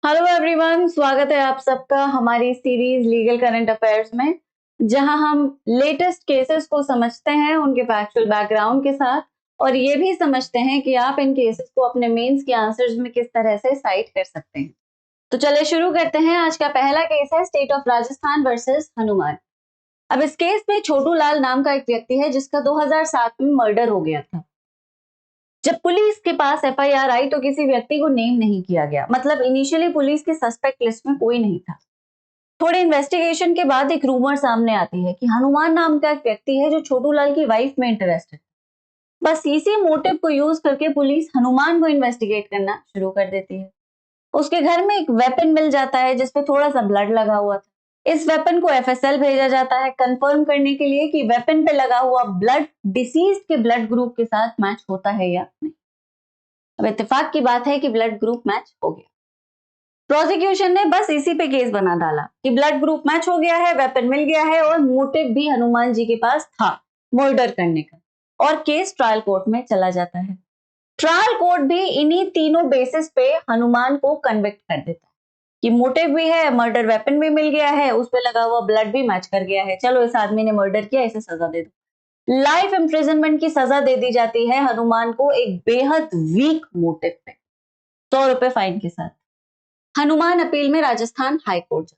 Hello everyone, स्वागत है आप सबका हमारी सीरीज लीगल करंट अफेयर्स में, जहां हम लेटेस्ट केसेस को समझते हैं उनके फैक्चुअल बैकग्राउंड के साथ और ये भी समझते हैं कि आप इन केसेस को अपने मेंस के आंसर्स में किस तरह से साइट कर सकते हैं। तो चलिए शुरू करते हैं। आज का पहला केस है state of Rajasthan versus Hanuman. अब इस केस में छोटू लाल नाम का एक व्यक्ति है जिसका 2007 में मर्डर हो गया था। जब पुलिस के पास एफआईआर आई तो किसी व्यक्ति को नेम नहीं किया गया, मतलब इनिशियली पुलिस की सस्पेक्ट लिस्ट में कोई नहीं था। थोड़े इन्वेस्टिगेशन के बाद एक रूमर सामने आती है कि हनुमान नाम का एक व्यक्ति है जो छोटू लाल की वाइफ में इंटरेस्टेड। बस इसी मोटिव को यूज करके पुलिस हनुमान को इन्वेस्टिगेट करना शुरू कर देती है। उसके घर में एक वेपन मिल जाता है जिसपे थोड़ा सा ब्लड लगा हुआ था। इस वेपन को एफएसएल भेजा जाता है कंफर्म करने के लिए कि वेपन पे लगा हुआ ब्लड डिसीज्ड के ब्लड ग्रुप के साथ मैच होता है या नहीं। अब इत्तेफाक की बात है कि ब्लड ग्रुप मैच हो गया। प्रोसिक्यूशन ने बस इसी पे केस बना डाला कि ब्लड ग्रुप मैच हो गया है, वेपन मिल गया है और मोटिव भी हनुमान जी के पास था मर्डर करने का, और केस ट्रायल कोर्ट में चला जाता है। ट्रायल कोर्ट भी इन्हीं तीनों बेसिस पे हनुमान को कन्विक्ट कर देता है कि मोटिव भी है, मर्डर वेपन भी मिल गया है, उस पे लगा हुआ ब्लड भी मैच कर गया है, चलो इस आदमी ने मर्डर किया, इसे सजा दे दो। लाइफ इम्प्रिजनमेंट की सजा दे दी जाती है हनुमान को एक बेहद वीक मोटिव पे, 100 रुपए फाइन के साथ। हनुमान अपील में राजस्थान हाईकोर्ट।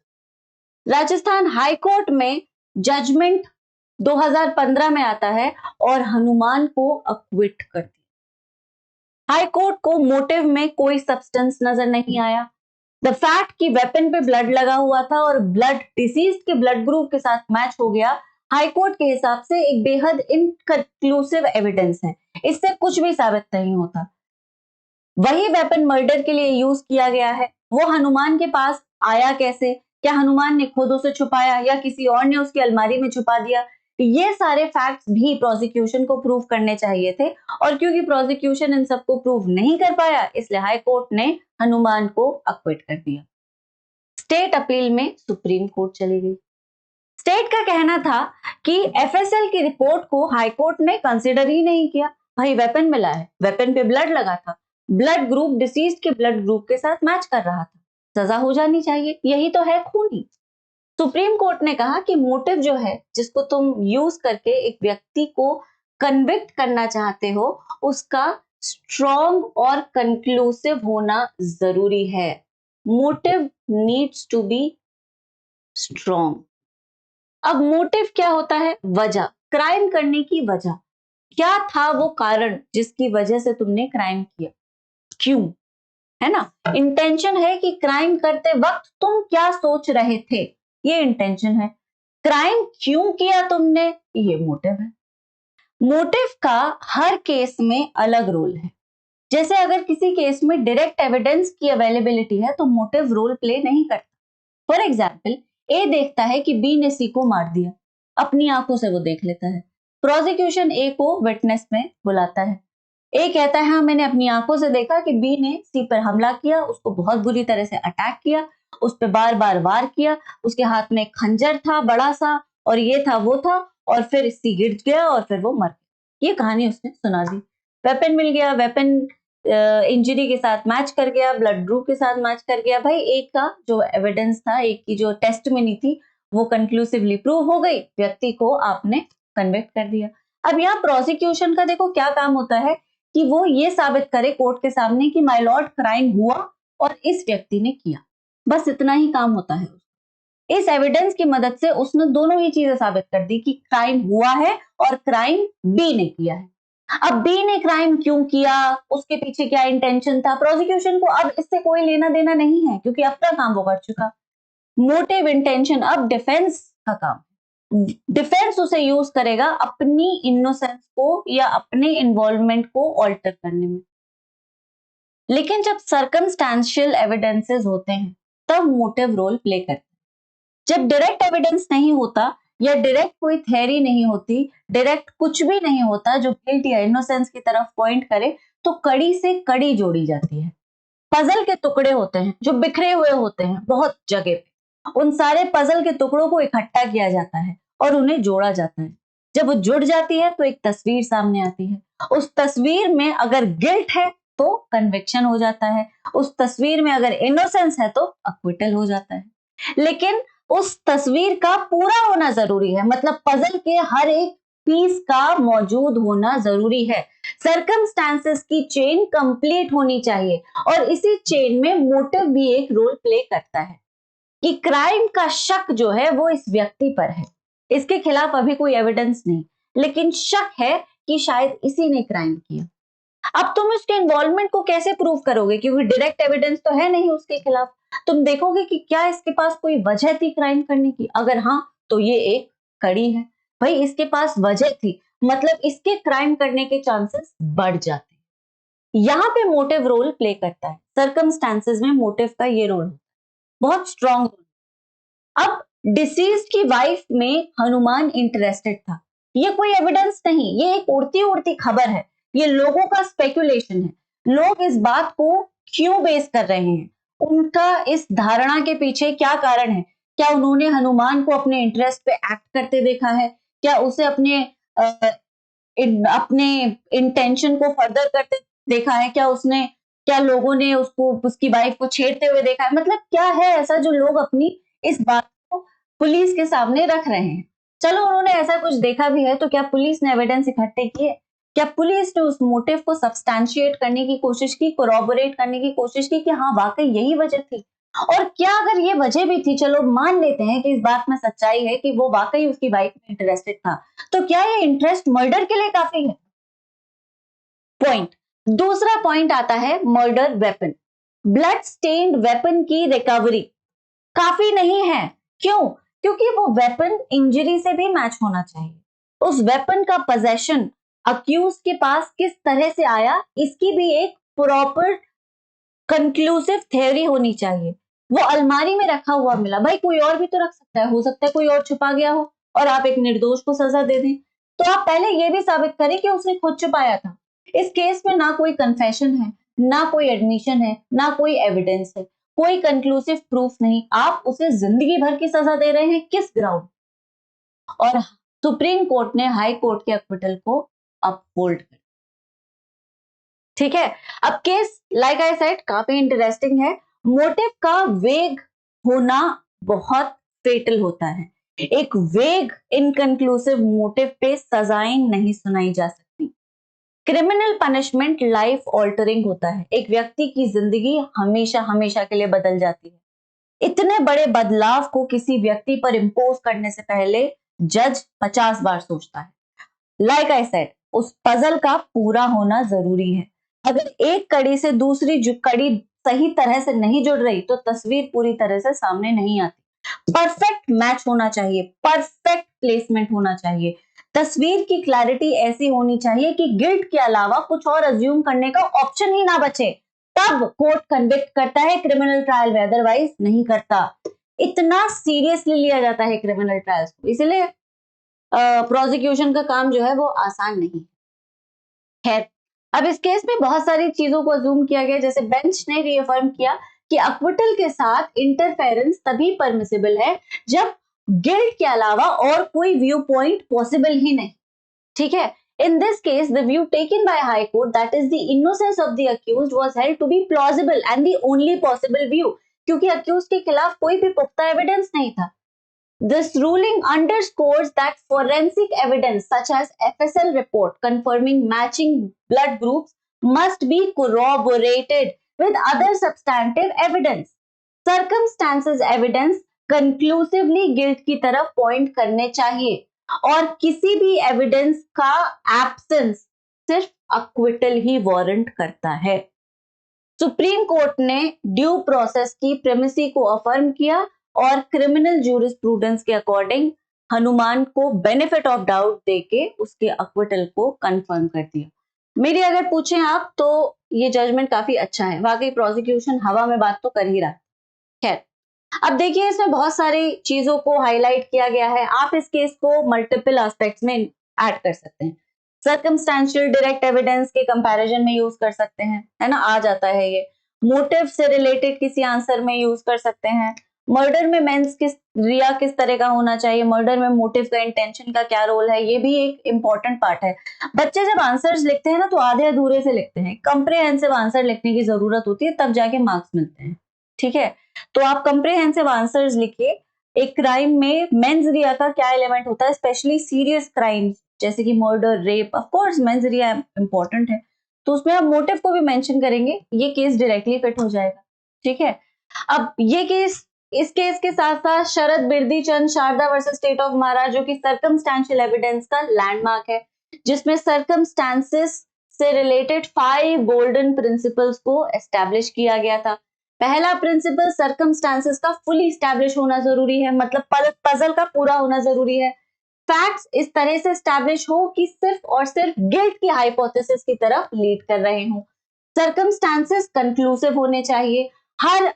राजस्थान हाईकोर्ट में जजमेंट 2015 में आता है और हनुमान को अक्विट कर दिया। हाईकोर्ट को मोटिव में कोई सब्सटेंस नजर नहीं आया। द फैक्ट कि वेपन पे ब्लड लगा हुआ था और ब्लड डिसीज्ड के ब्लड ग्रुप के साथ मैच हो गया, हाईकोर्ट के हिसाब से एक बेहद इनकंक्लूसिव एविडेंस है। इससे कुछ भी साबित नहीं होता। वही वेपन मर्डर के लिए यूज किया गया है, वो हनुमान के पास आया कैसे? क्या हनुमान ने खुद उसे छुपाया या किसी और ने उसकी अलमारी में छुपा दिया? ये सारे फैक्ट्स भी प्रोसिक्यूशन को प्रूव करने चाहिए थे, और क्योंकि प्रोसिक्यूशन इन सबको प्रूव नहीं कर पाया, इसलिए हाई कोर्ट ने हनुमान को अक्विट कर दिया। स्टेट अपील में सुप्रीम कोर्ट चली गई। स्टेट का कहना था कि एफएसएल की रिपोर्ट को हाई कोर्ट ने कंसिडर ही नहीं किया। भाई वेपन मिला है, वेपन पे ब्लड लगा था, ब्लड ग्रुप डिसीज्ड के ब्लड ग्रुप के साथ मैच कर रहा था, सजा हो जानी चाहिए, यही तो है खूनी। सुप्रीम कोर्ट ने कहा कि मोटिव जो है, जिसको तुम यूज करके एक व्यक्ति को कन्विक्ट करना चाहते हो, उसका स्ट्रॉन्ग और कंक्लूसिव होना जरूरी है। Motive needs to be strong. अब मोटिव क्या होता है? वजह, क्राइम करने की वजह। क्या था वो कारण जिसकी वजह से तुमने क्राइम किया? क्यों, है ना? इंटेंशन है कि क्राइम करते वक्त तुम क्या सोच रहे थे, ये इंटेंशन है। क्राइम क्यों किया तुमने, ये मोटिव है। मोटिव का हर केस में अलग रोल है। जैसे अगर किसी केस में डायरेक्ट एविडेंस की अवेलेबिलिटी है तो मोटिव रोल प्ले नहीं करता। फॉर एग्जाम्पल, ए देखता है कि बी ने सी को मार दिया, अपनी आंखों से वो देख लेता है। प्रोसिक्यूशन ए को विटनेस में बुलाता है। ए कहता है हाँ, मैंने अपनी आंखों से देखा कि बी ने सी पर हमला किया, उसको बहुत बुरी तरह से अटैक किया, उस पर बार बार वार किया, उसके हाथ में खंजर था बड़ा सा, और ये था वो था, और फिर सी गिर गया और फिर वो मर गया। ये कहानी उसने सुना दी। वेपन मिल गया, वेपन इंजरी के साथ मैच कर गया, ब्लड ग्रुप के साथ मैच कर गया। भाई एक का जो एविडेंस था, एक की जो टेस्टमनी थी, वो कंक्लूसिवली प्रूव हो गई, व्यक्ति को आपने कन्विक्ट कर दिया। अब यहाँ प्रोसिक्यूशन का देखो क्या काम होता है कि वो ये साबित करे कोर्ट के सामने कि माय लॉर्ड क्राइम हुआ और इस व्यक्ति ने किया, बस इतना ही काम होता है। इस एविडेंस की मदद से उसने दोनों ही चीजें साबित कर दी कि क्राइम हुआ है और क्राइम बी ने किया है। अब बी ने क्राइम क्यों किया, उसके पीछे क्या इंटेंशन था, प्रोसिक्यूशन को अब इससे कोई लेना देना नहीं है, क्योंकि अपना काम वो कर चुका। मोटिव, इंटेंशन अब डिफेंस का काम। डिफेंस उसे यूज करेगा अपनी इनोसेंस को या अपने इन्वॉल्वमेंट को ऑल्टर करने में। लेकिन जब सर्कमस्टेंशियल एविडेंसेस होते हैं तब मोटिव रोल प्ले करते हैं। जब डायरेक्ट एविडेंस नहीं होता या डायरेक्ट कोई थ्योरी नहीं होती, डायरेक्ट कुछ भी नहीं होता जो गिल्ट या इनोसेंस की तरफ पॉइंट करे, तो कड़ी से कड़ी जोड़ी जाती है। पजल के टुकड़े होते हैं जो बिखरे हुए होते हैं बहुत जगह पे, उन सारे पजल के टुकड़ों को इकट्ठा किया जाता है और उन्हें जोड़ा जाता है। जब वो जुड़ जाती है तो एक तस्वीर सामने आती है। उस तस्वीर में अगर गिल्ट है तो कन्विक्शन हो जाता है, उस तस्वीर में अगर इनोसेंस है तो अक्विटल हो जाता है। लेकिन उस तस्वीर का पूरा होना जरूरी है, मतलब पजल के हर एक पीस का मौजूद होना जरूरी है। सर्कमस्टांसेस की चेन कंप्लीट होनी चाहिए और इसी चेन में मोटिव भी एक रोल प्ले करता है कि क्राइम का शक जो है वो इस व्यक्ति पर है, इसके खिलाफ अभी कोई एविडेंस नहीं, लेकिन शक है कि शायद इसी ने क्राइम किया। अब तुम उसके इन्वॉल्वमेंट को कैसे प्रूव करोगे, क्योंकि डायरेक्ट एविडेंस तो है नहीं उसके खिलाफ। तुम देखोगे कि क्या इसके पास कोई वजह थी क्राइम करने की, अगर हाँ तो ये एक कड़ी है, भाई इसके पास वजह थी, मतलब इसके क्राइम करने के चांसेस बढ़ जाते हैं। यहां पे मोटिव रोल प्ले करता है, सर्कमस्टांसेस में मोटिव का ये रोल बहुत स्ट्रॉन्ग। अब डिसीज की वाइफ में हनुमान इंटरेस्टेड था, ये कोई एविडेंस नहीं, ये एक उड़ती उड़ती खबर है, ये लोगों का स्पेकुलेशन है। लोग इस बात को क्यों बेस कर रहे हैं, उनका इस धारणा के पीछे क्या कारण है? क्या उन्होंने हनुमान को अपने इंटरेस्ट पे एक्ट करते देखा है? क्या उसे अपने इंटेंशन को फर्दर करते देखा है? क्या लोगों ने उसको, उसकी वाइफ को छेड़ते हुए देखा है? मतलब क्या है ऐसा जो लोग अपनी इस बात को पुलिस के सामने रख रहे हैं? चलो उन्होंने ऐसा कुछ देखा भी है तो क्या पुलिस ने एविडेंस इकट्ठे किए? क्या पुलिस ने उस मोटिव को सब्सटैंशिएट करने की कोशिश की, कोरॉबोरेट करने की कोशिश की कि हाँ वाकई यही वजह थी? और क्या अगर ये वजह भी थी, चलो मान लेते हैं कि इस बात में सच्चाई है कि वो वाकई उसकी वाइफ में इंटरेस्टेड था, तो क्या ये इंटरेस्ट मर्डर के लिए काफी है? पॉइंट। दूसरा पॉइंट आता है murder weapon. Blood stained weapon की रिकवरी काफी नहीं है। क्यों? क्योंकि वो वेपन इंजरी से भी मैच होना चाहिए। उस वेपन का पोजेशन अक्यूज के पास किस तरह से आया, इसकी भी एक प्रॉपर कंक्लूसिव थ्योरी होनी चाहिए। वो अलमारी में रखा हुआ मिला, भाई कोई और भी तो रख सकता है, हो सकता है कोई और छुपा गया हो और आप एक निर्दोष को सजा दे दें। तो आप पहले ये भी साबित करें कि उसने खुद छुपाया था। इस केस में ना कोई कन्फेशन है, ना कोई एडमिशन है, ना कोई एविडेंस है, कोई कंक्लूसिव प्रूफ नहीं। आप उसे जिंदगी भर की सजा दे रहे हैं, किस ग्राउंड? और सुप्रीम कोर्ट ने हाई कोर्ट के एक्विटल को अपहोल्ड कर। ठीक है, अब केस लाइक आई सेड काफी इंटरेस्टिंग है। मोटिव का वेग होना बहुत फेटल होता है। एक वेग इनकंक्लूसिव मोटिव पे सजाएं नहीं सुनाई जा सकती। क्रिमिनल पनिशमेंट लाइफ ऑल्टरिंग होता है, एक व्यक्ति की जिंदगी हमेशा हमेशा के लिए बदल जाती है। इतने बड़े बदलाव को किसी व्यक्ति पर इंपोज करने से पहले जज 50 बार सोचता है। लाइक आई सेड, उस पजल का पूरा होना जरूरी है। अगर एक कड़ी से दूसरी जो कड़ी सही तरह से नहीं जुड़ रही तो तस्वीर पूरी तरह से सामने नहीं आती। परफेक्ट मैच होना चाहिए, परफेक्ट प्लेसमेंट होना चाहिए, तस्वीर की क्लैरिटी ऐसी होनी चाहिए कि गिल्ट के अलावा कुछ और अज्यूम करने का ऑप्शन ही ना बचे, तब कोर्ट कन्विक्ट करता है क्रिमिनल ट्रायल में, अदरवाइज नहीं करता। इतना सीरियसली लिया जाता है क्रिमिनल ट्रायल्स को, इसलिए प्रोसिक्यूशन का काम जो है वो आसान नहीं है। अब इस केस में बहुत सारी चीजों को अज्यूम किया गया, जैसे बेंच ने रीअफर्म किया कि अक्विटल के साथ इंटरफेरेंस तभी परमिसिबल है जब गिल्ट के अलावा और कोई व्यू पॉइंट पॉसिबल ही नहीं। ठीक है, in this case the view taken by high court, that is the innocence of the accused, was held to be plausible and the only possible view, क्योंकि accused के खिलाफ कोई भी पुख्ता एविडेंस नहीं था। This ruling underscores that forensic evidence such as FSL report confirming matching blood groups must be corroborated with other substantive evidence. Circumstances evidence conclusively guilt की तरफ point करने चाहिए और किसी भी एविडेंस का एब्सेंस सिर्फ अक्विटल ही वारंट करता है। सुप्रीम कोर्ट ने ड्यू प्रोसेस की प्रेमिसी को अफर्म किया और क्रिमिनल जूरिस्प्रूडेंस के अकॉर्डिंग हनुमान को बेनिफिट ऑफ डाउट देके उसके अक्विटल को कंफर्म कर दिया। मेरी अगर पूछें आप तो ये जजमेंट काफी अच्छा है, वाकई प्रोसिक्यूशन हवा में बात तो कर ही रहा है। खैर, अब देखिए इसमें बहुत सारी चीजों को हाईलाइट किया गया है, आप इस केस को मल्टीपल एस्पेक्ट्स में ऐड कर सकते हैं। सर्कमस्टेंशियल डायरेक्ट एविडेंस के कंपैरिजन में यूज कर सकते हैं, है ना, आ जाता है ये। मोटिव से रिलेटेड किसी आंसर में यूज कर सकते हैं, मर्डर में मेंस किस रिया किस तरह का होना चाहिए, मर्डर में मोटिव का, इंटेंशन का क्या रोल है, ये भी एक इंपॉर्टेंट पार्ट है। बच्चे जब आंसर्स लिखते हैं ना तो आधे अधूरे से लिखते हैं, कंप्रिहेंसिव आंसर लिखने की जरूरत होती है, तब जाके मार्क्स मिलते हैं। ठीक है, तो आप कंप्रिहेंसिव आंसर्स लिखिए। एक क्राइम में मेंस रिया का क्या एलिमेंट होता है, स्पेशली सीरियस क्राइम जैसे कि murder, rape, of course mains Riya important है, तो उसमें आप मोटिव को भी मेंशन करेंगे, ये केस डायरेक्टली फिट हो जाएगा। ठीक है, अब ये केस, इस केस के साथ साथ Sharad Birdi Chand Sarda versus state of Maharashtra, जो कि सर्कमस्टेंशियल एविडेंस का लैंडमार्क है, जिसमें सर्कमस्टेंसेस से रिलेटेड 5 गोल्डन प्रिंसिपल्स को एस्टैब्लिश किया गया था। पहला प्रिंसिपल, सर्कमस्टेंसेस का फुली एस्टैब्लिश होना जरूरी है, मतलब पजल का पूरा होना जरूरी है। फैक्ट्स इस तरह से एस्टैब्लिश हो कि सिर्फ और सिर्फ गिल्ट की हाइपोथेसिस की तरफ लीड कर रहे हो। सर्कमस्टेंसेस कंक्लूसिव होने चाहिए। हर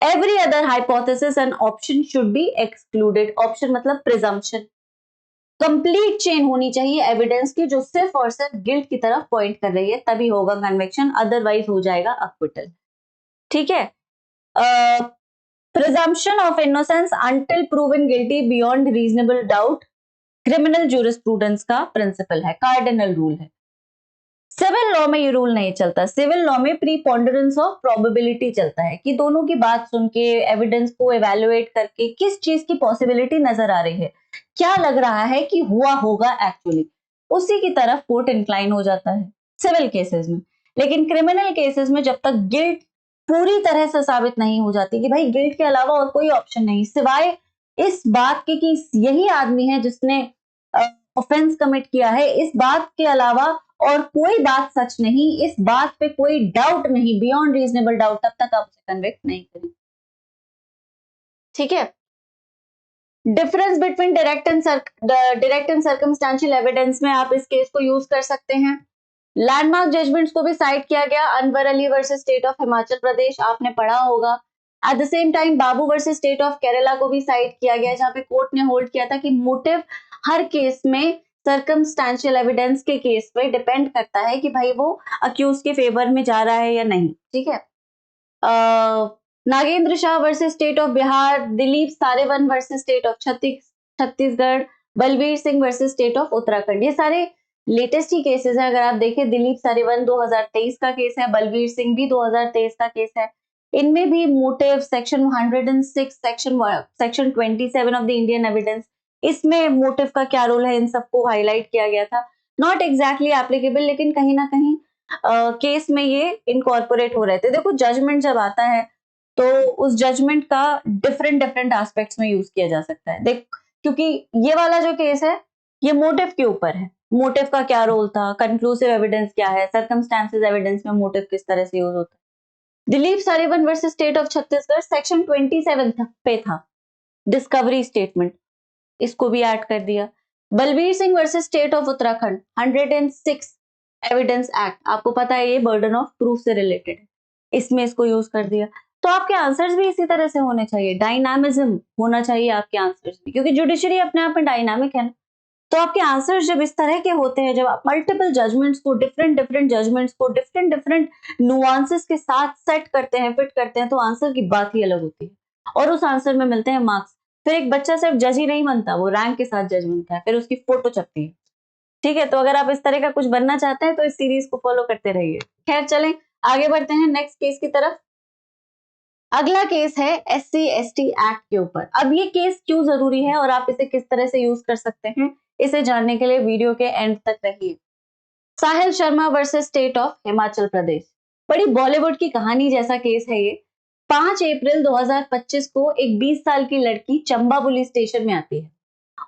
every other hypothesis and option should be excluded। Option मतलब प्रिजम्पशन। कंप्लीट चेन होनी चाहिए एविडेंस की जो सिर्फ और सिर्फ गिल्ट की तरफ पॉइंट कर रही है, तभी होगा कन्विक्शन, अदरवाइज हो जाएगा अक्विटल। ठीक है, presumption of innocence until proven guilty beyond reasonable doubt criminal jurisprudence का प्रिंसिपल है, कार्डिनल रूल है। सिविल लॉ में ये रूल नहीं चलता, सिविल लॉ में प्रीपोंडरेंस ऑफ प्रोबेबिलिटी चलता है कि दोनों की बात सुन के, एविडेंस को एवेलुएट करके किस चीज की पॉसिबिलिटी नजर आ रही है, क्या लग रहा है कि हुआ होगा एक्चुअली, उसी की तरफ कोर्ट इंक्लाइन हो जाता है सिविल केसेस में। लेकिन क्रिमिनल केसेस में जब तक गिल्ट पूरी तरह से साबित नहीं हो जाती कि भाई गिल्ट के अलावा और कोई ऑप्शन नहीं, सिवाय इस बात के कि यही आदमी है जिसने ऑफेंस कमिट किया है, इस बात के अलावा और कोई बात सच नहीं, इस बात पे कोई डाउट नहीं, बियॉन्ड रीजनेबल डाउट, तब तक आप उसे कन्विक्ट नहीं करें। ठीक है, difference between direct and circumstantial evidence में आप इस केस को यूज कर सकते हैं। लैंडमार्क जजमेंट्स को भी साइड किया गया, Anwar Ali versus state of Himachal Pradesh, आपने पढ़ा होगा। At the same time Babu versus state of Kerala को भी साइड किया गया, जहां पे कोर्ट ने होल्ड किया था कि मोटिव हर केस में सर्कमस्टेंशियल एविडेंस के केस में डिपेंड करता है कि भाई वो अक्यूज के फेवर में जा रहा है या नहीं। ठीक है, Nagendra Shah versus state of Bihar, Dilip Sarewan versus state of Chhattisgarh, Balvir Singh versus state of Uttarakhand, ये सारे लेटेस्ट ही केसेस है। अगर आप देखें, दिलीप सारेवन 2023 का केस है, बलवीर सिंह भी 2023 का केस है। इनमें भी motive section 106, section 27 of the Indian evidence, इसमें मोटिव का क्या रोल है, इन सबको हाईलाइट किया गया था। नॉट एग्जैक्टली एप्लीकेबल, लेकिन कहीं ना कहीं केस में ये इनकॉर्पोरेट हो रहे थे। देखो, जजमेंट जब आता है तो उस जजमेंट का डिफरेंट डिफरेंट एस्पेक्ट्स में यूज किया जा सकता है। देख, क्योंकि ये वाला जो केस है ये मोटिव के ऊपर है, मोटिव का क्या रोल था, कंक्लूसिव एविडेंस क्या है, सर्कमस्टेंसेस एविडेंस में मोटिव किस तरह से यूज होता है। Dilip Sarewan versus state of Chhattisgarh section 27 पे था, डिस्कवरी स्टेटमेंट, इसको भी ऐड कर दिया। Balvir Singh versus state of Uttarakhand 106 evidence act, आपको पता है ये बर्डन ऑफ प्रूफ से रिलेटेड है, इसमें इसको यूज कर दिया। तो आपके आंसर्स भी इसी तरह से होने चाहिए, डायनामिज्म होना चाहिए आपके आंसर्स में, क्योंकि जुडिशरी अपने आप में डायनामिक है ना। तो आपके आंसर्स जब इस तरह के होते हैं, जब आप मल्टीपल जजमेंट्स को, डिफरेंट डिफरेंट जजमेंट्स को डिफरेंट डिफरेंट नुआंसेस के साथ सेट करते हैं, फिट करते हैं, तो आंसर की बात ही अलग होती है और उस आंसर में मिलते हैं मार्क्स। फिर एक बच्चा सिर्फ जज ही नहीं बनता, वो रैंक के साथ जज बनता है, फिर उसकी फोटो छपती है। ठीक है, तो अगर आप इस तरह का कुछ बनना चाहते हैं तो इस सीरीज को फॉलो करते रहिए। खैर, चलें आगे बढ़ते हैं नेक्स्ट केस की तरफ। अगला केस है SC/ST एक्ट के ऊपर। अब ये केस क्यों जरूरी है और आप इसे किस तरह से यूज कर सकते हैं, इसे जानने के लिए वीडियो के एंड तक रहिए। Sahil Sharma versus state of Himachal Pradesh, बड़ी बॉलीवुड की कहानी जैसा केस है ये। 5 अप्रैल 2025 को एक 20 साल की लड़की चंबा पुलिस स्टेशन में आती है।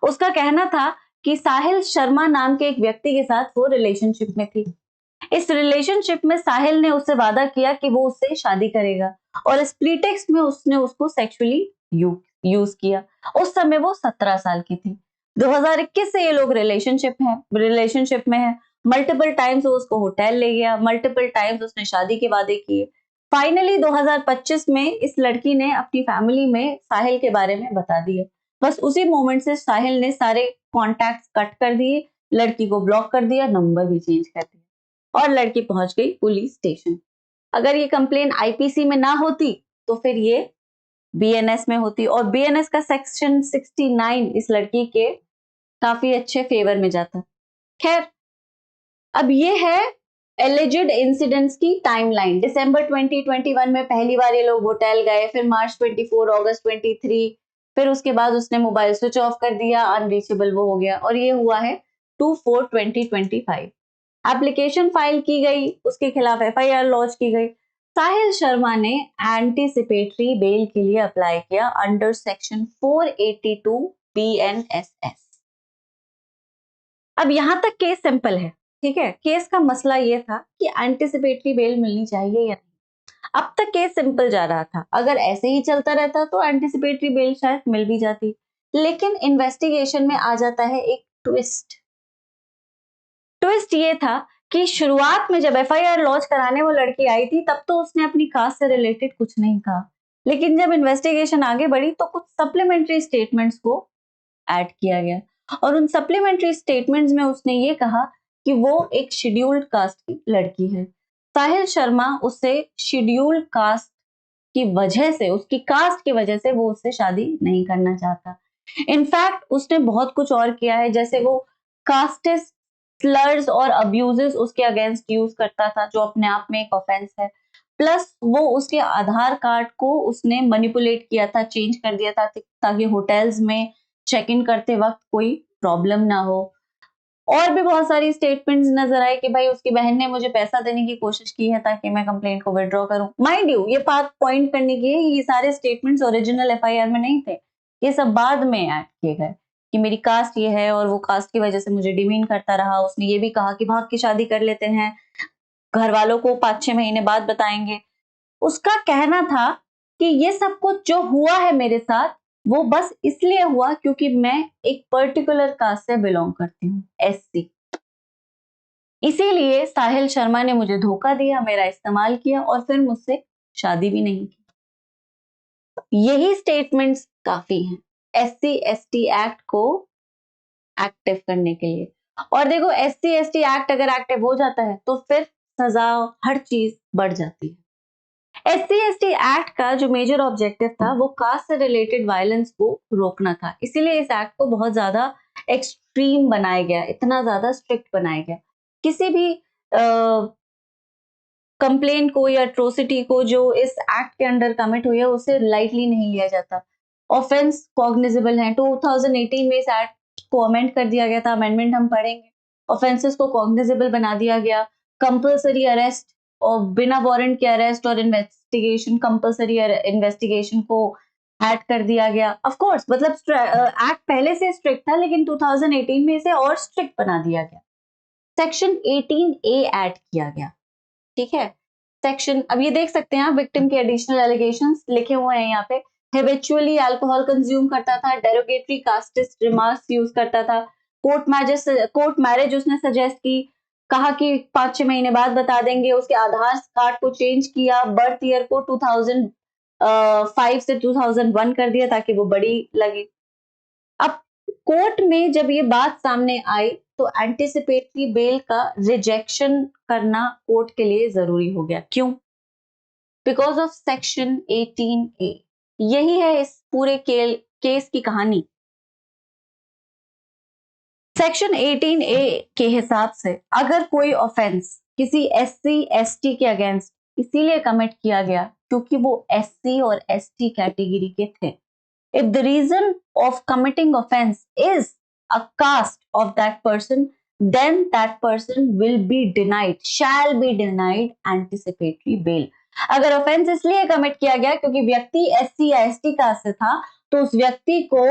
उसका कहना था कि साहिल शर्मा नाम के एक व्यक्ति के साथ वो रिलेशनशिप में थी। इस रिलेशनशिप में साहिल ने उससे वादा किया कि वो उससे शादी करेगा और इस प्रीटेक्स्ट में उसने उसको सेक्सुअली यूज किया। उस समय वो 17 साल की थी। 2021 से ये लोग रिलेशनशिप में है। मल्टीपल टाइम्स वो उसको होटल ले गया, मल्टीपल टाइम्स उसने शादी के वादे किए। फाइनली 2025 में इस लड़की ने अपनी फैमिली में साहिल के बारे में बता दिया। बस उसी मोमेंट से साहिल ने सारे कॉन्टैक्ट्स कट कर दिए, लड़की को ब्लॉक कर दिया, नंबर भी चेंज कर दिया और लड़की पहुंच गई पुलिस स्टेशन। अगर ये कंप्लेन IPC में ना होती तो फिर ये बीएनएस में होती, और बीएनएस का सेक्शन 69 इस लड़की के काफी अच्छे फेवर में जाता। खैर, अब ये है एलिजिड इंसिडेंट्स की टाइमलाइन। दिसंबर 2021 में पहली बार ये लोग होटल गए, फिर मार्च 24, अगस्त 23, फिर उसके बाद उसने मोबाइल स्विच ऑफ कर दिया, अनरीचेबल वो हो गया, और ये हुआ है 2/4/2025। एप्लीकेशन फाइल की गई, उसके खिलाफ एफआईआर लॉन्च की गई। साहिल शर्मा ने एंटीसिपेटरी बेल के लिए अप्लाई किया अंडर सेक्शन 482 बीएनएसएस। अब यहां तक केस सिंपल है, ठीक है। केस का मसला ये था कि एंटीसिपेटरी बेल मिलनी चाहिए या नहीं। अब तक केस सिंपल जा रहा था, अगर ऐसे ही चलता रहता तो एंटीसिपेटरी बेल शायद मिल भी जाती, लेकिन इन्वेस्टिगेशन में आ जाता है एक ट्विस्ट। ट्विस्ट ये था कि शुरुआत में जब एफआईआर लॉन्च कराने वो लड़की आई थी, तब तो उसने अपनी कास्ट से रिलेटेड कुछ नहीं कहा, लेकिन जब इन्वेस्टिगेशन आगे बढ़ी तो कुछ सप्लीमेंट्री स्टेटमेंट्स को ऐड किया गया, और उन सप्लीमेंट्री स्टेटमेंट्स में उसने ये कहा कि वो एक शेड्यूल्ड कास्ट की लड़की है। साहिल शर्मा उससे शेड्यूल्ड कास्ट की वजह से, उसकी कास्ट की वजह से वो उससे शादी नहीं करना चाहता। इनफैक्ट उसने बहुत कुछ और किया है, जैसे वो कास्टिस्ट स्लर्स और अब्यूजेस उसके अगेंस्ट यूज करता था, जो अपने आप में एक ऑफेंस है। प्लस वो उसके आधार कार्ड को उसने मैनिपुलेट किया था, चेंज कर दिया था, ताकि होटल्स में चेक इन करते वक्त कोई प्रॉब्लम ना हो। और भी बहुत सारी स्टेटमेंट्स नजर आए कि भाई उसकी बहन ने मुझे पैसा देने की कोशिश की है ताकि मैं कंप्लेंट को विड्रॉ करूं। माइंड यू, ये बात पॉइंट करने की है, ये सारे स्टेटमेंट्स ओरिजिनल एफआईआर में नहीं थे, ये सब बाद में ऐड किए गए कि मेरी कास्ट ये है और वो कास्ट की वजह से मुझे डिमीन करता रहा। उसने ये भी कहा कि भाग की शादी कर लेते हैं, घर वालों को 5-6 महीने बाद बताएंगे। उसका कहना था कि ये सब कुछ जो हुआ है मेरे साथ, वो बस इसलिए हुआ क्योंकि मैं एक पर्टिकुलर कास्ट से बिलोंग करती हूँ, एससी। इसीलिए साहिल शर्मा ने मुझे धोखा दिया, मेरा इस्तेमाल किया और फिर मुझसे शादी भी नहीं की। यही स्टेटमेंट्स काफी हैं एससी एसटी एक्ट को एक्टिव करने के लिए। और देखो, एससी एसटी एक्ट अगर एक्टिव हो जाता है तो फिर सजा, हर चीज बढ़ जाती है। एससी एसटी एक्ट का जो मेजर ऑब्जेक्टिव था वो कास्ट से रिलेटेड वायलेंस को रोकना था, इसीलिए इस एक्ट को बहुत ज्यादा एक्सट्रीम बनाया गया, इतना ज्यादा स्ट्रिक्ट बनाया गया। किसी भी कंप्लेंट को या अट्रोसिटी को जो इस एक्ट के अंडर कमिट हुई है उसे लाइटली नहीं लिया जाता। ऑफेंस कॉग्निजेबल है। 2018 में इस एक्ट को अमेंड कर दिया गया था, अमेंडमेंट हम पढ़ेंगे। ऑफेंसेस को कॉग्निजेबल बना दिया गया, कंपल्सरी अरेस्ट और बिना वारंट के अरेस्ट और इन्वेस्टिगेशन, कंपल्सरी इन्वेस्टिगेशन को ऐड कर दिया गया। ऑफ कोर्स, मतलब एक्ट पहले से स्ट्रिक्ट था, लेकिन 2018 में इसे और स्ट्रिक्ट बना दिया गया। सेक्शन 18A ऐड किया गया, ठीक है। सेक्शन, अब ये देख सकते हैं आप, विक्टिम के एडिशनल एलिगेशंस लिखे हुए हैं यहाँ पे। हैबिचुअली अल्कोहल कंज्यूम करता था, डेरोगेटरी कास्टिस्ट रिमार्क्स यूज करता था, कोर्ट मैरिज उसने सजेस्ट की, कहा कि 5-6 महीने बाद बता देंगे, उसके आधार कार्ड को चेंज किया, बर्थ ईयर को 2005 से 2001 कर दिया ताकि वो बड़ी लगे। अब कोर्ट में जब ये बात सामने आई तो एंटीसिपेटरी बेल का रिजेक्शन करना कोर्ट के लिए जरूरी हो गया। क्यों? Because of section 18A। यही है इस पूरे केस की कहानी। सेक्शन 18A के हिसाब से अगर कोई ऑफेंस किसी एससी एसटी के अगेंस्ट इसीलिए कमिट किया गया क्योंकि वो एससी और एसटी कैटेगरी के थे, if the reason of committing offense is a caste of that person, then that person will be denied, shall be denied anticipatory bail. अगर ऑफेंस इसलिए कमिट किया गया क्योंकि व्यक्ति एससी या एसटी कास्ट से था, तो उस व्यक्ति को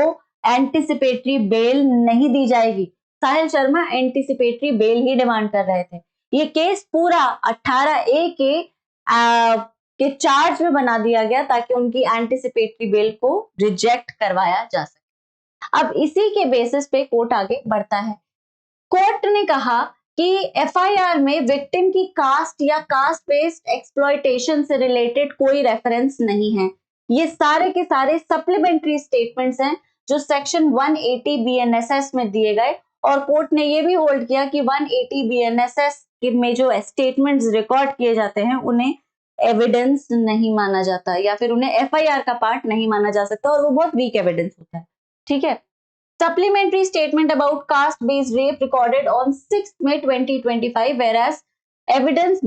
एंटीसिपेटरी बेल नहीं दी जाएगी। साहिल शर्मा एंटीसिपेटरी बेल ही डिमांड कर रहे थे। ये केस पूरा 18A के चार्ज में बना दिया गया ताकि उनकी एंटीसिपेटरी बेल को रिजेक्ट करवाया जा सके। अब इसी के बेसिस पे कोर्ट आगे बढ़ता है। कोर्ट ने कहा कि एफआईआर में विक्टिम की कास्ट या कास्ट बेस्ड एक्सप्लॉयटेशन से रिलेटेड कोई रेफरेंस नहीं है। ये सारे के सारे सप्लीमेंट्री स्टेटमेंट्स हैं जो सेक्शन 180 बीएनएसएस में दिए गए, और कोर्ट ने ये भी होल्ड किया कि 180 बीएनएसएस में जो स्टेटमेंट्स रिकॉर्ड किए जाते हैं उन्हें एविडेंस नहीं माना जाता, या फिर उन्हें एफआईआर का पार्ट नहीं माना जा सकता, और वो बहुत वीक एविडेंस होता है। ठीक है। Supplementary statement about caste based rape recorded on 6 May 2025, whereas evidence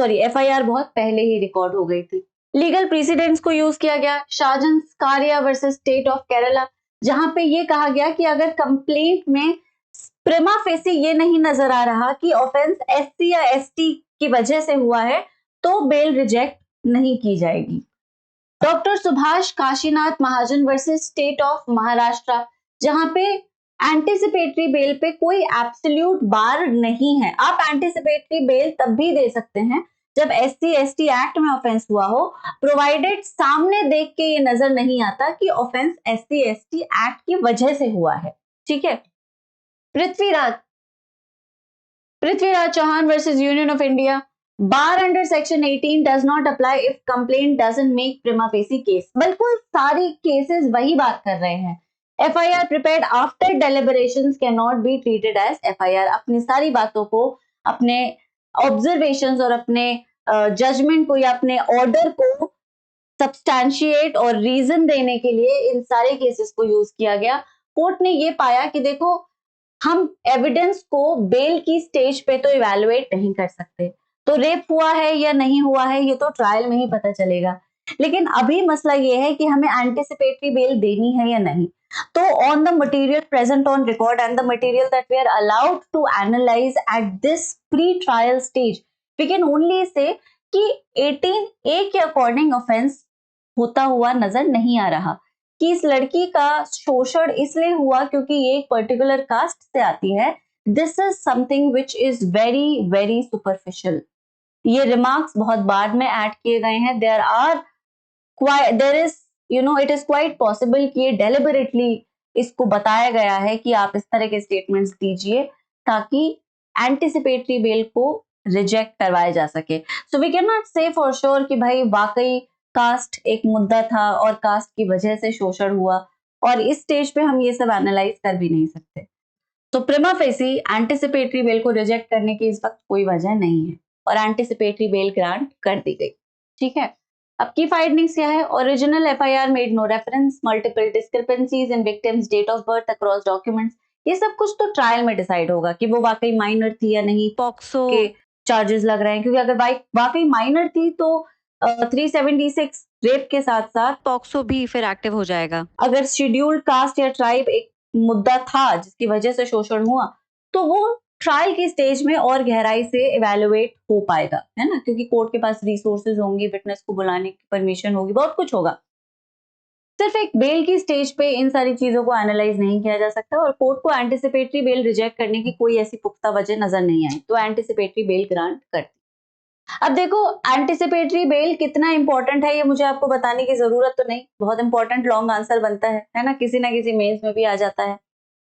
FIR बहुत पहले ही रिकॉर्ड हो गई थी। लीगल प्रेसिडेंट्स को यूज किया गया, Shajan Scaria versus state of Kerala, जहां पे ये कहा गया कि अगर कंप्लेंट में प्रिमा फेसी ये नहीं नजर आ रहा कि ऑफेंस एससी या एसटी की वजह से हुआ है, तो बेल रिजेक्ट नहीं की जाएगी। Doctor Subhash Kashinath Mahajan versus state of Maharashtra, जहां पे एंटीसिपेटरी बेल पे कोई एब्सोल्यूट बार नहीं है। आप एंटीसिपेटरी बेल तब भी दे सकते हैं जब एससी एसटी एक्ट में ऑफेंस हुआ हो, प्रोवाइडेड सामने देख के ये नजर नहीं आता कि ऑफेंस एससी एसटी एक्ट की वजह से हुआ है। ठीक है। Prithviraj Chauhan versus union of India, bar under section 18 does not apply if complaint doesn't make prima facie case. बिल्कुल सारी केसेस वही बात कर रहे हैं। FIR prepared after deliberations can not be treated as FIR. अपनी सारी बातों को, अपने ऑब्जर्वेशंस और अपने जजमेंट को या अपने ऑर्डर को सब्सटैंशिएट और रीजन देने के लिए इन सारे केसेस को यूज किया गया। कोर्ट ने ये पाया कि देखो, हम एविडेंस को बेल की स्टेज पे तो इवैल्यूएट नहीं कर सकते, तो रेप हुआ है या नहीं हुआ है ये तो ट्रायल में ही पता चलेगा, लेकिन अभी मसला ये है कि हमें एंटीसिपेटरी बेल देनी है या नहीं। तो on the material present on record and the material that we are allowed to analyze at this pre trial stage, we can only say कि 18A के अकॉर्डिंग ऑफेंस होता हुआ नजर नहीं आ रहा, कि इस लड़की का शोषण इसलिए हुआ क्योंकि ये एक पर्टिकुलर कास्ट से आती है। This is something which is very very superficial. ये रिमार्क्स बहुत बाद में ऐड किए गए हैं। इट इज क्वाइट पॉसिबल कि ये डेलिबरेटली इसको बताया गया है कि आप इस तरह के स्टेटमेंट्स दीजिए ताकि एंटीसिपेटरी बेल को रिजेक्ट करवाया जा सके। सो वी कैन नॉट से फॉर श्योर कि भाई वाकई कास्ट एक मुद्दा था और कास्ट की वजह से शोषण हुआ, और इस स्टेज पे हम ये सब एनालाइज कर भी नहीं सकते। तो प्रिमा फेसी एंटीसिपेटरी बेल को रिजेक्ट करने की इस वक्त कोई वजह नहीं है, और एंटीसिपेटरी बेल ग्रांट कर दी गई। ठीक है। अब की फाइंडिंग्स क्या है? Original FIR made no reference, multiple discrepancies in victims date of birth across documents. ये सब कुछ तो ट्रायल में डिसाइड होगा कि वो वाकई माइनर थी या नहीं, पॉक्सो के चार्जेस लग रहे हैं, क्योंकि अगर वाकई माइनर थी तो 376 रेप के साथ साथ पॉक्सो भी फिर एक्टिव हो जाएगा। अगर शेड्यूल्ड कास्ट या ट्राइब एक मुद्दा था जिसकी वजह से शोषण हुआ, तो वो ट्रायल की स्टेज में और गहराई से इवैल्यूएट हो पाएगा, है ना, क्योंकि कोर्ट के पास रिसोर्सेज होंगी, विटनेस को बुलाने की परमिशन होगी, बहुत कुछ होगा। सिर्फ एक बेल की स्टेज पे इन सारी चीजों को एनालाइज नहीं किया जा सकता, और कोर्ट को एंटीसिपेटरी बेल रिजेक्ट करने की कोई ऐसी पुख्ता वजह नजर नहीं आई, तो एंटीसिपेटरी बेल ग्रांट करती। अब देखो, एंटीसिपेटरी बेल कितना इंपॉर्टेंट है ये मुझे आपको बताने की जरूरत तो नहीं, बहुत इंपॉर्टेंट लॉन्ग आंसर बनता है ना किसी मेंस में भी आ जाता है।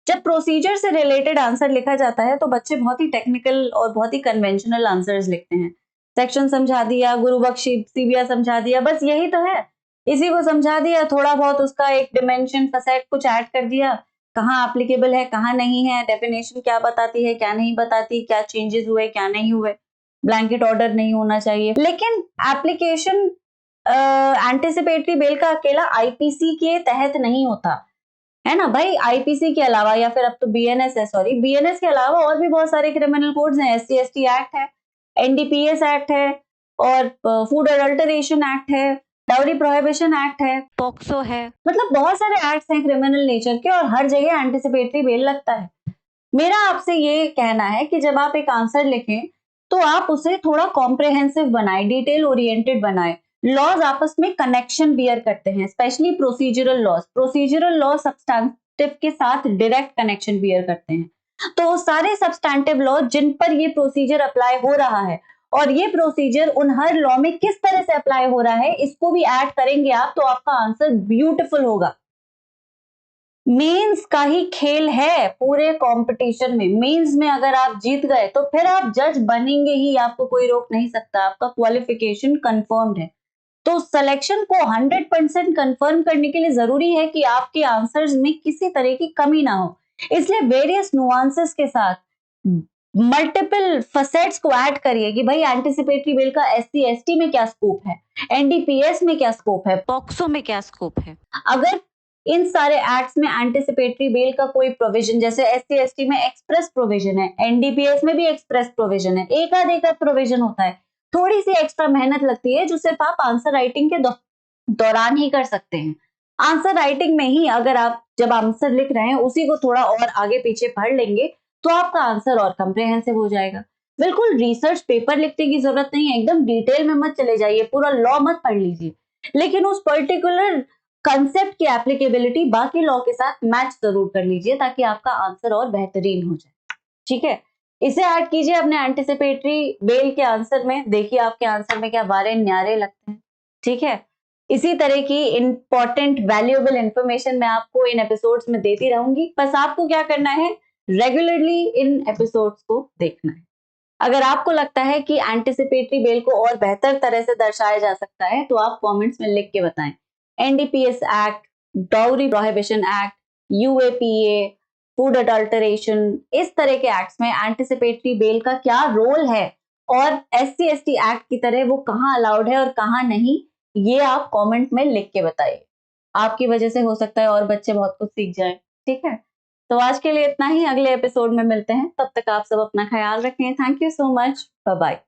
जब प्रोसीजर से रिलेटेड आंसर लिखा जाता है तो बच्चे बहुत ही टेक्निकल और बहुत ही कन्वेंशनल आंसर्स लिखते हैं। सेक्शन समझा दिया, गुरुबख्शी सीबिया समझा दिया, बस यही तो है, इसी को समझा दिया, थोड़ा बहुत उसका एक डिमेंशन फसेट कुछ ऐड कर दिया, कहाँ एप्लीकेबल है कहाँ नहीं है, डेफिनेशन क्या बताती है क्या नहीं बताती, क्या चेंजेस हुए क्या नहीं हुए, ब्लैंकेट ऑर्डर नहीं होना चाहिए। लेकिन एप्लीकेशन एंटीसिपेटरी बेल का अकेला आईपीसी के तहत नहीं होता है ना भाई, आईपीसी के अलावा, या फिर अब तो बीएनएस है, सॉरी, बीएनएस के अलावा और भी बहुत सारे क्रिमिनल कोड्स हैं। एससी एसटी एक्ट है, एनडीपीएस एक्ट है, और फूड अडल्टरेशन एक्ट है, डाउरी प्रोहिबिशन एक्ट है, पॉक्सो है, मतलब बहुत सारे एक्ट्स हैं क्रिमिनल नेचर के, और हर जगह एंटीसिपेटरी बेल लगता है। मेरा आपसे ये कहना है कि जब आप एक आंसर लिखें तो आप उसे थोड़ा कॉम्प्रिहेंसिव बनाएं, डिटेल ओरिएंटेड बनाएं। लॉज आपस में कनेक्शन बियर करते हैं, specially procedural laws. Procedural law substantive के साथ डायरेक्ट कनेक्शन बियर करते हैं। तो सारे सब्सटैंटिव लॉ जिन पर ये प्रोसीजर अप्लाई हो रहा है, और ये प्रोसीजर उन हर लॉ में किस तरह से अप्लाई हो रहा है, इसको भी ऐड करेंगे आप, तो आपका आंसर ब्यूटीफुल होगा। मेंस का ही खेल है पूरे कंपटीशन में। मेंस में अगर आप जीत गए तो फिर आप जज बनेंगे ही, आपको कोई रोक नहीं सकता, आपका क्वालिफिकेशन कंफर्म्ड है। तो सिलेक्शन को 100% कंफर्म करने के लिए जरूरी है कि आपके आंसर्स में किसी तरह की कमी ना हो, इसलिए वेरियस नुआंसेस के साथ मल्टीपल फसेट्स को ऐड करिए कि भाई एंटिसिपेटरी बेल का SC ST में क्या स्कोप है, NDPS में क्या स्कोप है, पॉक्सो में क्या स्कोप है। अगर इन सारे एक्ट्स में एंटिसिपेटरी बेल का कोई प्रोविजन, जैसे SC ST में एक्सप्रेस प्रोविजन है, NDPS में भी एक्सप्रेस प्रोविजन है, एक आध प्रोविजन होता है, थोड़ी सी एक्स्ट्रा मेहनत लगती है जो सिर्फ आप आंसर राइटिंग के दौरान ही कर सकते हैं। आंसर राइटिंग में ही अगर आप जब आंसर लिख रहे हैं उसी को थोड़ा और आगे पीछे पढ़ लेंगे तो आपका आंसर और कंप्रिहेंसिव हो जाएगा। बिल्कुल रिसर्च पेपर लिखने की जरूरत नहीं है, एकदम डिटेल में मत चले जाइए, पूरा लॉ मत पढ़ लीजिए, लेकिन उस पर्टिकुलर कंसेप्ट की एप्लीकेबिलिटी बाकी लॉ के साथ मैच जरूर कर लीजिए ताकि आपका आंसर और बेहतरीन हो जाए। ठीक है, इसे ऐड कीजिए अपने एंटिसिपेटरी बेल के आंसर में, देखिए आपके आंसर में क्या वारे न्यारे लगते हैं। ठीक है, इसी तरह की इंपॉर्टेंट वैल्यूएबल इंफॉर्मेशन मैं आपको इन एपिसोड्स में देती रहूंगी, बस आपको क्या करना है, रेगुलरली इन एपिसोड्स को देखना है। अगर आपको लगता है कि एंटिसिपेटरी बेल को और बेहतर तरह से दर्शाया जा सकता है तो आप कमेंट्स में लिख के बताएं। NDPS act, dowry prohibition act, UAPA, food adulteration, इस तरह के एक्ट्स में एंटिसिपेटरी बेल का क्या रोल है और SC ST एक्ट की तरह वो कहाँ अलाउड है और कहाँ नहीं, ये आप कमेंट में लिख के बताइए। आपकी वजह से हो सकता है और बच्चे बहुत कुछ सीख जाएं। ठीक है, तो आज के लिए इतना ही, अगले एपिसोड में मिलते हैं, तब तक आप सब अपना ख्याल रखें। Thank you so much, bye bye.